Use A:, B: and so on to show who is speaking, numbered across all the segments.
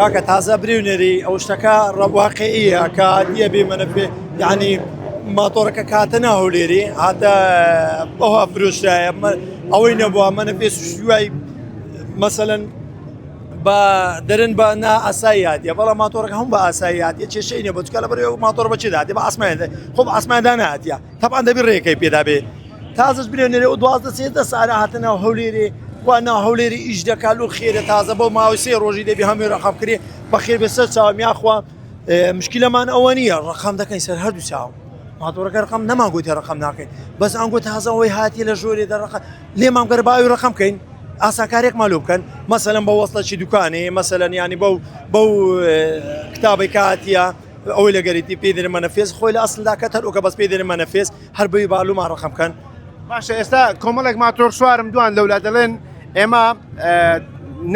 A: کاکە تازە برێونەری ئەو شتەکە ڕەواقعیە کە دیە بێ منە یعنی ماتۆڕەکە کاتە ناهولێری هاتە ئەوها فرۆشتایە ئەوەی نەبووە منە پێ شوای مەسەلەن بە دەرن بە نا ئاساییاتە بەڵام ماتۆڕەکە هەم بە ئاساییاتە کێشەی نە بۆ چکە لە بەرەوە ماتۆڕ بەچێ دااتێ بە ئاسماندا خۆ ئاسماندا نهاتە تەپان دەبی ڕێەکەی پێدا بێ تازش برێنێرە و 12 ساعە هاتنەوە هەولێری وا ناهولێری ئیش دەکات و خێرە تازە بۆ ماوەی 3 ڕۆژی دەبی هەمووی ڕەقەمکردی بەخێر بێسەر چاوم یاخوا مشکلەمان ئەوە نییە ڕقام دەکەین سەر هەردوو چاوم ماتۆڕەکە ڕقم نەماگوتی ڕقم ناکەین بەس ئەنگۆ تازەەوەی هاتی لە ژۆرێ دەڕق لێمان گەر باوی ڕقم بکەین ئاساکارێک مالوو بکەن مەسەلەن بە وەستەی دوکانێ مەسەلەن ینی بەو کتابی کاتیە ئەوەی لەگەریتی پێدرن مەنەفێز خۆی لە ئەسلدا کە هەرۆکە بەس پێدرن مەنەفێز هەر بەوی باڵومان ڕقم بکەن
B: باشە ئێستا کۆمەڵێک ماتۆر سوارم دوان لەولا دەڵێن ئێمە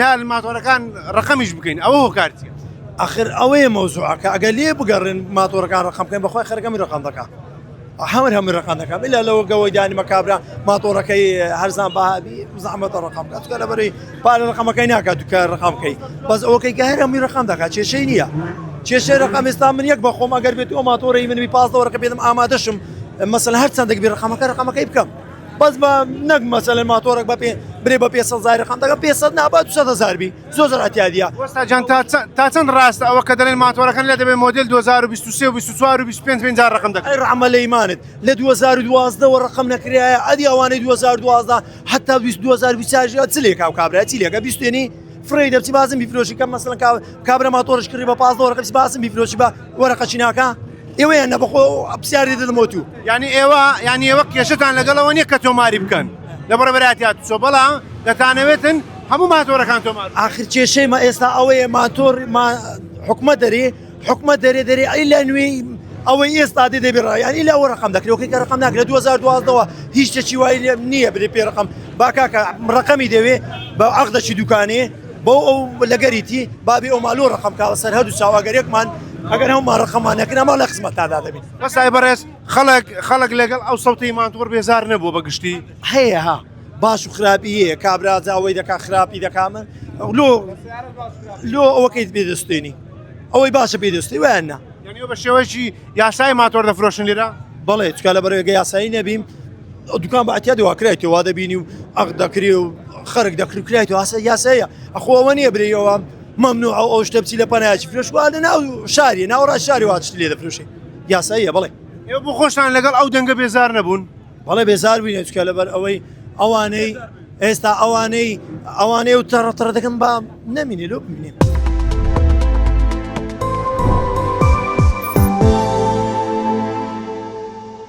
B: نال ماتۆرەکان ڕقەمیش بکەین ئەوە هۆکارتیە
A: ئەخر ئەوەیە مەوزوعەکە ئەگەر لێ بگەڕێن ماتۆرەکان ڕقم بکەین بەخۆی خەرەکەمی ڕقم دەکات هەموو ڕقم دەکەم ئللا لەوە گەوەی دانی مەکابرا ماتۆڕەکەی هەرزان بەهابی زەحمەتە ڕقم بکات چکە لەبەرەوەی پارە ڕقمەکەی ناکات دوکە ڕقم بکەی بەس ئەوەکەی کە هەر هەمووی ڕقم دەکات کێشەی نییە کێشەی ڕقم ئێستا من یەک بە خۆم ئەگەر بێت ئەو ماتۆڕی منوی 15 وەرەکە بێدم ئامادەشم مەسەلەن هەر چەندێک بێ ڕقمەکەی بکەم بەس بە نەک مەسەلەن ماتۆڕێک بە برێ بە 500 ڕقم دەکەم 500 نابات 200 بی زۆر ئەتیادیە
B: وەستا جان تا چەند ڕاستە ئەوە کە دەڵێن ماتۆرەکان لە دەبێت مۆدل 2023 و 24 و 25 ڕقم دەکەن
A: ڕەحمە لە ئیمانت لە 2012 ڕقم نەکرایە ئەدی ئەوانەی 2012 حتا 2024 چلێک و کابرا چیلێکە بیستێنی فڕی دەبچی بازم بیفرۆشی کەم مەسەلەن کابرا ماتۆڕش کردی بە 15 وەرەکە باسم بیفرۆشی بە وەرەقەچی ناکە ئێوەیان نەبخۆ پرسیاری دەدەمەوە
B: ینی ئێوە کێشتان لەگەڵەوە نییە کە تۆماری بکەن لە بەڕێبەراتیات چۆ بەڵام دەتانەوێتن هەموو ماتۆرەکان تۆمار
A: آخر کێشەی ئێستا ئەوەیە ماتۆر حکومە دەرێ ئەی لە نوێی ئەوەی ئێستا دەبێڕ ینی لە ئەوە ڕقم دەکرێت کە ڕقم ناکرێت 2012ەوە هیچ شتێکی وای نییە برێ پێ ڕقم باکاکە ڕقمی دەوێ بە عەقدەی دوکانێ بۆ ئەو لەگەریتی بابی ئەو مالۆ ڕقم کاوە سەر هەردوو چاواگەرێکمان ئەگەر هەمومان ڕقەمانەکەن ئەمە لە قسمەتادا دەبین
B: بەسای بەڕێز خەڵک لەگەڵ ئەو سەوتەی ماتۆر بێزار نەبوو بە گشتی
A: هەیە ها باش و خراپی هەیە کابراجا ئەوەی دەکا خراپی دەکا من لۆ ئەوەکەیت بێدەستێنی ئەوەی باشە پێدەستی ویاننا
B: یعنی بە شێوەیەکی یاسای ماتۆر دەفرۆشن لێرە
A: بەڵێ چکە لە بەرەوەگە یاسایی نەبیم دوکان بە ئەتیا دواکرێتەوە وا دەبینی و عەق دەکری و خەرک دەکرێتەوە یاساییە ئەخۆەوە نییە برێەوە مەمنوع ئەو شتە بچی لە پەنایکی فرۆشوە لە ناو شاری ناوەڕاست شاری واتشت لێ دەفرۆشی یاساییە بەڵێ
B: ئێوە بۆ خۆشتان لەگەڵ ئەو دەنگە بێزار نەبوون
A: بەڵێ بێزار بووینە چکە لەبەر ئەوەی ئەوانەی ئێستا ئەوانەی و تەڕەتەڕە دەکەن با نەمینێ لۆ ببینێ